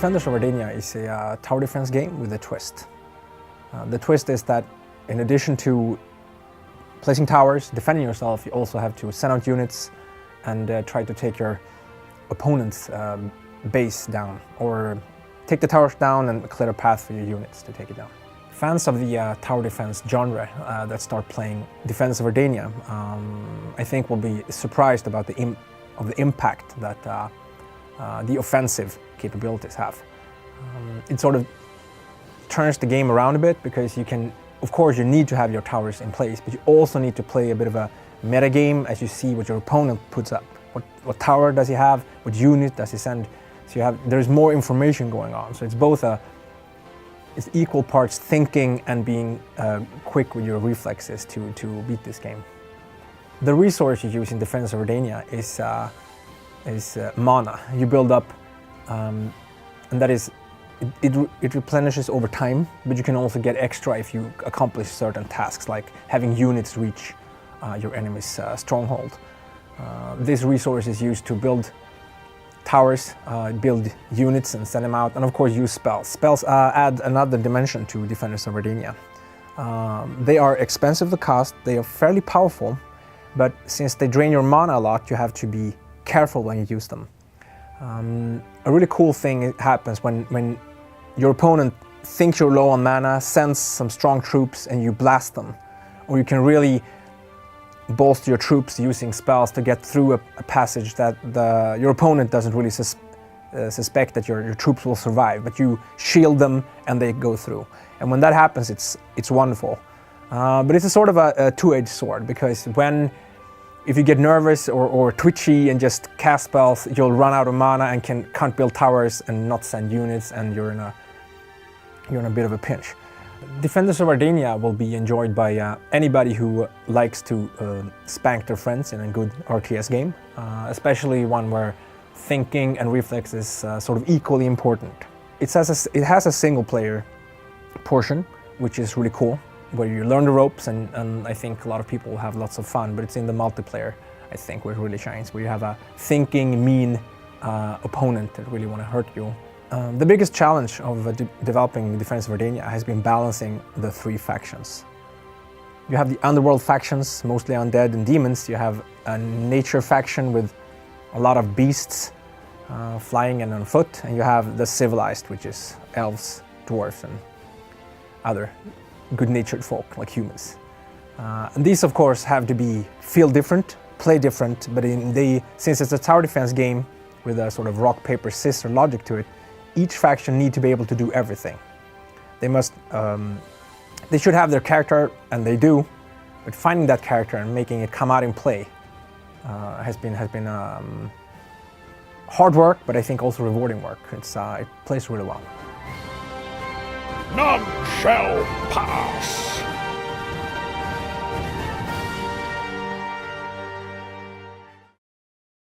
Defenders of Ardania is a tower defense game with a twist. The twist is that in addition to placing towers, defending yourself, you also have to send out units and try to take your opponent's base down, or take the towers down and clear a path for your units to take it down. Fans of the tower defense genre that start playing Defenders of Ardania, I think will be surprised about the impact that the offensive capabilities have. It sort of turns the game around a bit, because you can, of course, you need to have your towers in place, but you also need to play a bit of a meta game as you see what your opponent puts up. What tower does he have? What unit does he send? So there's more information going on. So it's both it's equal parts thinking and being quick with your reflexes to beat this game. The resource you use in Defense of Ardania is mana. You build up, and that is, it replenishes over time, but you can also get extra if you accomplish certain tasks, like having units reach your enemy's stronghold. This resource is used to build towers, build units and send them out, and of course use spells. Spells add another dimension to Defenders of Ardania. They are expensive to cast, they are fairly powerful, but since they drain your mana a lot, you have to be careful when you use them. A really cool thing happens when your opponent thinks you're low on mana, sends some strong troops, and you blast them. Or you can really bolster your troops using spells to get through a passage that your opponent doesn't really suspect that your troops will survive, but you shield them and they go through. And when that happens, it's wonderful. But it's a sort of a two-edged sword, because if you get nervous or twitchy and just cast spells, you'll run out of mana and can't build towers and not send units, and you're in a bit of a pinch. Defenders of Ardania will be enjoyed by anybody who likes to spank their friends in a good RTS game, especially one where thinking and reflex is sort of equally important. It has a single player portion, which is really cool, where you learn the ropes, and I think a lot of people will have lots of fun, but it's in the multiplayer, I think, where it really shines, where you have a thinking, mean opponent that really want to hurt you. The biggest challenge of developing Defense of Ardania has been balancing the three factions. You have the underworld factions, mostly undead and demons. You have a nature faction with a lot of beasts flying and on foot, and you have the civilized, which is elves, dwarves, and other good-natured folk like humans. And these, of course, have to feel different, play different, but since it's a tower defense game with a sort of rock, paper, scissors logic to it, each faction need to be able to do everything. They should have their character, and they do, but finding that character and making it come out in play has been hard work, but I think also rewarding work. It plays really well. None shall pass.